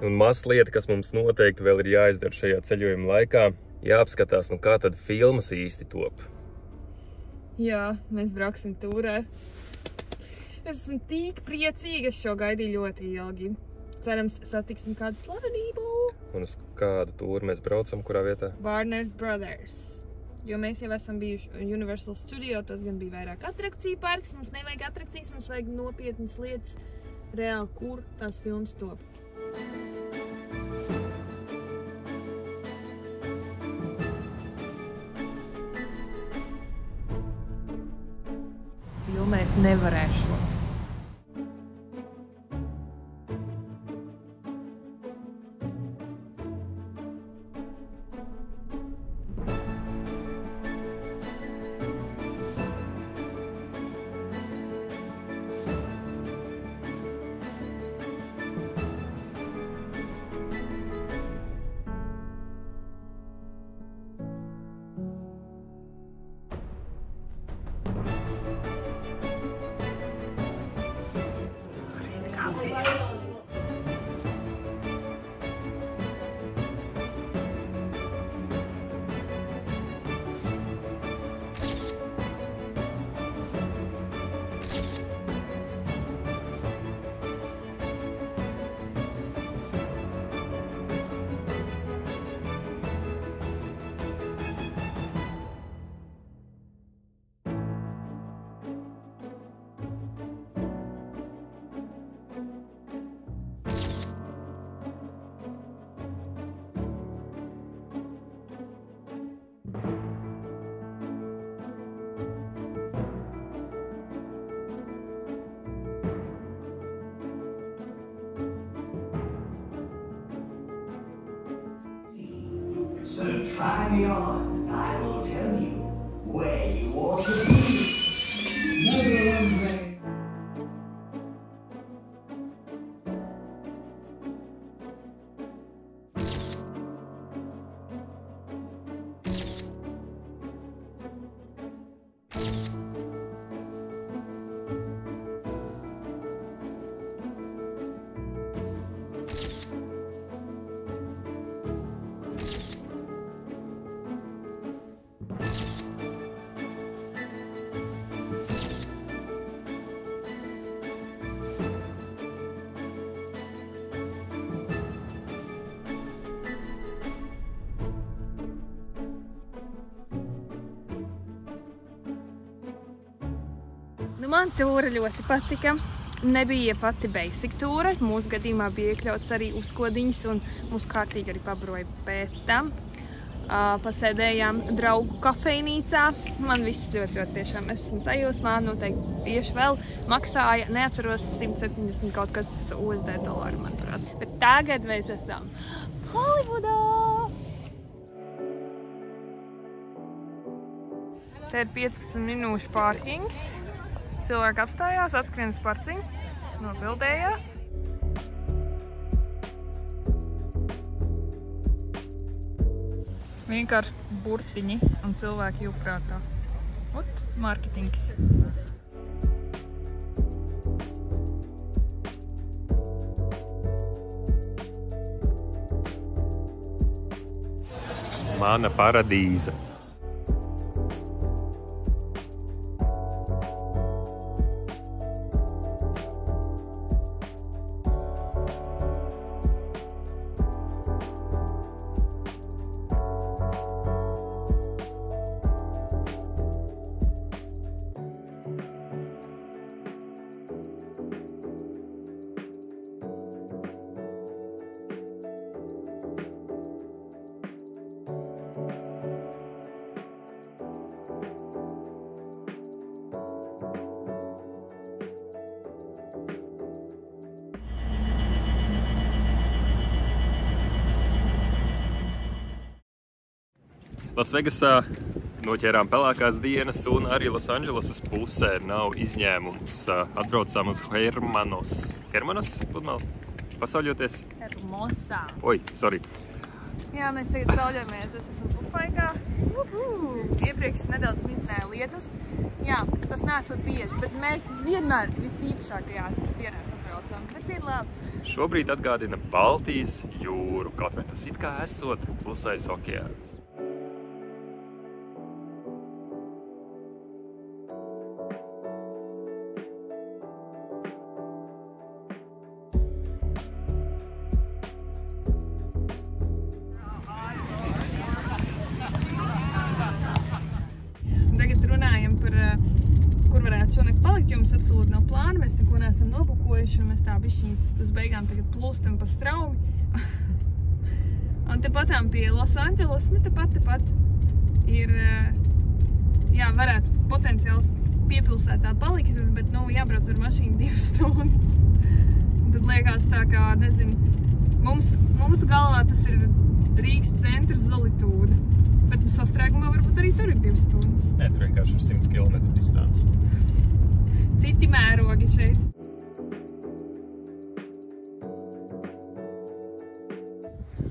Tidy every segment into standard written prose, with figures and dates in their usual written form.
Un maz lieta, kas mums noteikti vēl ir jāizdara šajā ceļojuma laikā, jāapskatās, nu kā tad filmas īsti top. Jā, mēs brauksim tūrē. Es esmu tik priecīga, es šo gaidīju ļoti ilgi. Cerams, satiksim kādu slavenību. Un uz kādu tūru mēs braucam, kurā vietā? Warner Brothers. Jo mēs jau esam bijuši Universal Studio, tas gan bija vairāk atrakciju parks. Mums nevajag atrakcijas, mums vajag nopietnas lietas, reāli, kur tās filmas top. Filmēt nevarēšot. So try me on, and I will tell you where you ought to be. Never unready. Nu, man tūra ļoti patika. Nebija pati basic tūra. Mūsu gadījumā bija iekļauts arī uzkodiņas un mūsu kārtīgi arī pabroja pēc tam. Pasēdējām draugu kafejnīcā. Man viss ļoti tiešām esmu sajūsmā. Noteikti tieši vēl maksāja, neatceros, 170 kaut kas USD dolāru, manuprāt. Bet tagad mēs esam Holivudā! Te ir 15 minūšu pārkings. Cilvēki apstājās, atskrien uz parciņu, nobildējās. Vienkārši burtiņi un cilvēki jūprātā. Ot, mārketings. Mana paradīze. Lasvegasā noķērām pelēkās dienas un arī Losandželosas pusē nav izņēmums. Atbraucām uz Hermanos. Hermanos? Pludmales? Pasauļoties? Hermosā. Oi, sorry. Jā, mēs tagad sauļamies. Es esmu Pufaikā. Iepriekš nedaudz smicinēja lietus. Jā, tas neesot bieži, bet mēs vienmēr visīpašākajās dienās atbraucam. nebraucam, bet ir labi. Šobrīd atgādina Baltijas jūru, kaut vai tas it kā esot klusais okeāns. Tagad runājam par, kur varētu šonakt palikt, jo mums absolūti nav plāna, mēs neko neesam nobukojuši, un mēs tā bišķiņ uz beigām tagad plūstam pa straumi. Un tepatām pie Los Angeles, nu tepat ir, jā, varētu potenciāls piepilsētā palikt, bet, nu, jābrauc ar mašīnu 2 stundas. Tad liekas tā kā, nezinu, mums galvā tas ir Rīgas centrs Zolitūda. Bet sastrēgumā varbūt arī tur ir 2 stundas. Nē, tur vienkārši ir 100 km distance. Citi mērogi šeit.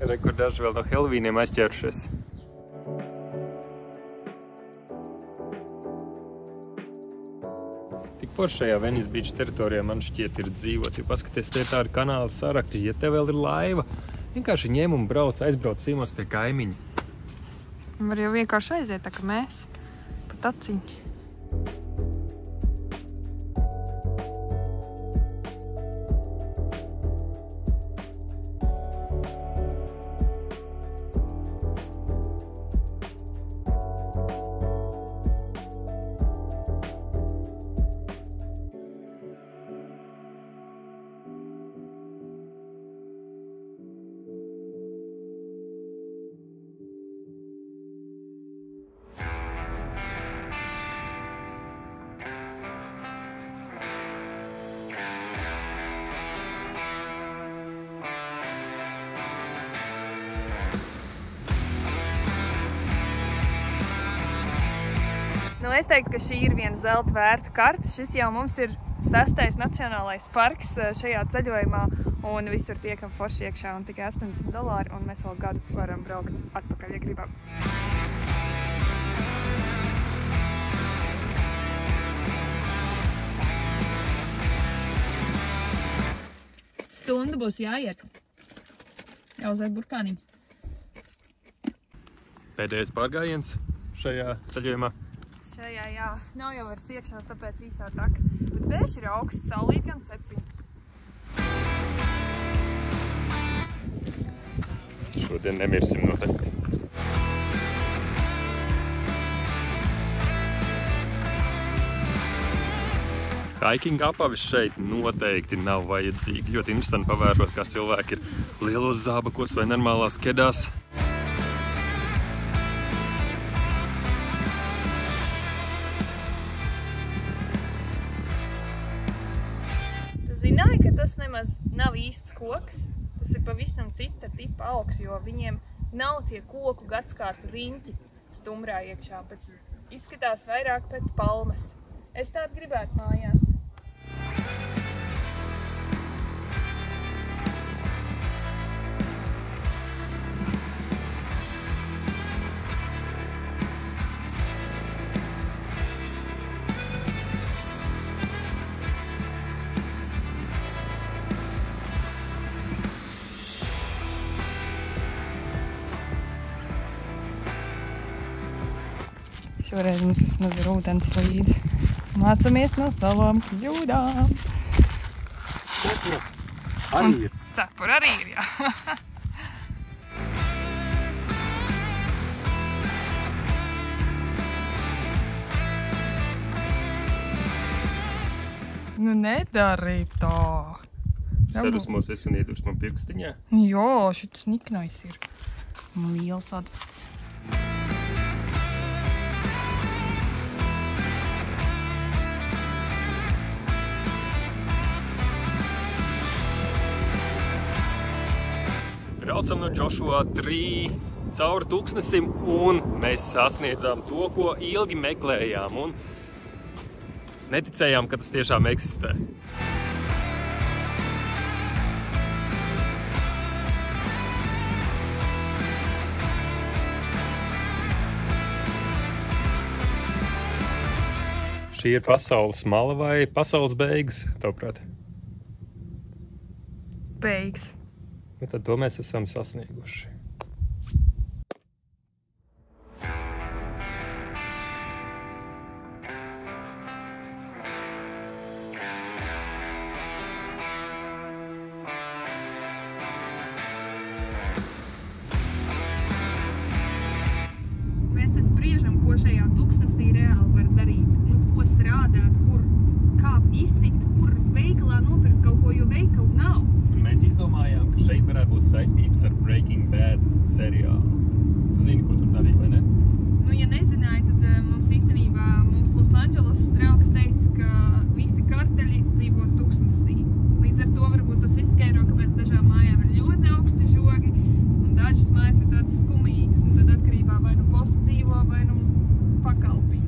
Re, kur daži vēl no Helvīniem aizķērušies. Tik forši šajā Venice Beach teritorijā man šķiet ir dzīvot, jo paskaties, te ir tādi kanāli sarakti, ja te vēl ir laiva, vienkārši ņem un aizbrauc ciemos pie kaimiņa. Var jau vienkārši aiziet, tā kā mēs, pa taciņu. Nu, es teiktu, ka šī ir viena zelta vērta karte. Šis jau mums ir 6. nacionālais parks šajā ceļojumā, un visur tiekam forši iekšā, un tikai $80, un mēs vēl gadu varam braukt atpakaļ, ja gribam. Stunda būs jāiet. Jāuzēt burkāniņu. Pēdējais pārgājiens šajā ceļojumā. Šajā, jā, nav jau vairs iekšanās, tāpēc īsā taka. Bet vējš ir augsts, saulīt gan cepiņi. Šodien nemirsim noteikti. Hiking apavis šeit noteikti nav vajadzīgi. Ļoti interesanti pavērot, kā cilvēki ir lielos zābakos vai normālās kedās. Zināji, ka tas nemaz nav īsts koks? Tas ir pavisam cita tipa augs, jo viņiem nav tie koku gadskārtu riņķi stumbrā iekšā, bet izskatās vairāk pēc palmas. Es tādu gribētu mājās. Šoreiz mums vismaz ir ūdens līdzi. Mācamies no savām kļūdām. Cepura arī ir. Cepura arī ir, jā. Nu nedari tā. Sadusmosies un iedurs man pirkstiņā. Jā, šitas niknais ir. Man liels atpats. Braucam no Joshua 3 cauri tūkstnesim un mēs sasniedzām to, ko ilgi meklējām un neticējām, ka tas tiešām eksistē. Šī ir pasaules mala vai pasaules beigas, tavuprāt? beigas. Bet tad to mēs esam sasnieguši. Mēs te spriežam, ko šajā tuksnesī reāli var darīt. Nu, ko strādāt, kur, kā iztikt, kur veikalā nopirkt kaut ko, jo veikalu nav. Mēs izdomājām, ka šeit varētu būt saistības ar Breaking Bad seriālu. Tu zini, ko tur darīja, vai ne? Nu, ja nezināji, tad mums īstenībā Losandželosas draugs teica, ka visi karteļi dzīvo tuksnesī. Līdz ar to varbūt tas izskaidro, kāpēc dažām mājām ir ļoti augsti žogi un dažas mājas ir tādas skumīgas. Un tad atkarībā vai nu posts dzīvo, vai nu pakalpi.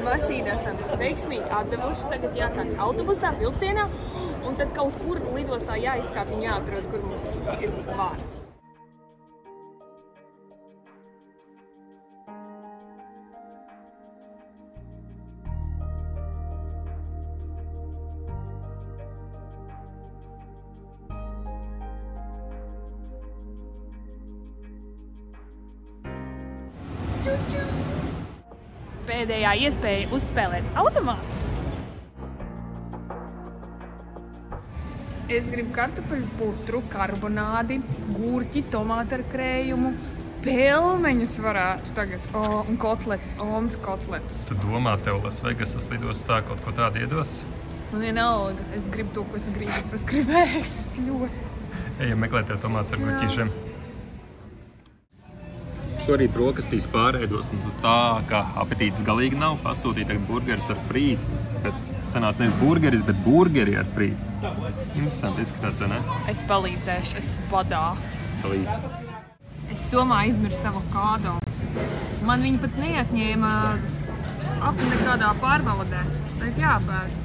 Mašīnu esam veiksmīgi atdevuši, tagad jākāp autobusā, vilcienā, un tad kaut kur lidostā jāizkāp un jāatrod, kur mums ir vārti. Pēdējā iespēja uzspēlēt automātus. Es gribu kartupeļu putru, karbonādi, gurķi, tomātu ar krējumu, pelmeņus varētu tagad, un kotlets, omas kotlets. Tu domā, tev Lasvegasas lidostā kaut ko tādu iedos? Man vienalga, es gribu to, ko es gribu. Es gribu ēst ļoti. Ejam meklēt tev tomātus ar gurķīšiem. Šorīt brokastīs pārēdos, un tā, ka apetītes galīgi nav, pasūtīja tagad burgeris ar frīti. Bet sanāca nevis burgeris, bet burgeri ar frīti. Interesanti izskatās, vai ne? Es palīdzēšu, es badā. Palīdz. Es somā izmirsu avokādo. Man viņi pat neatņēma nekādā pārbaudē. Bet jāpērk.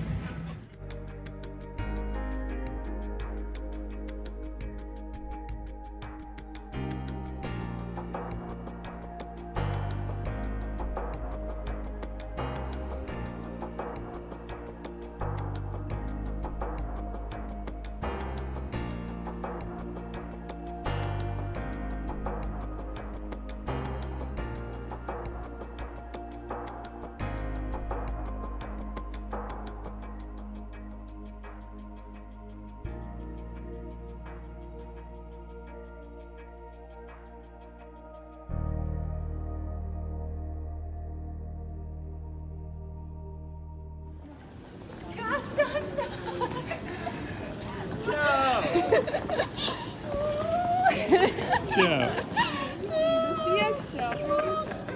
Jā.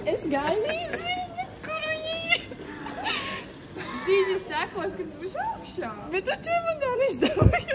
Es gaidīju ziņu, kur viņi ir. Ziņa sekos, kad es būšu augšā. Bet taču man tā neizdarīja.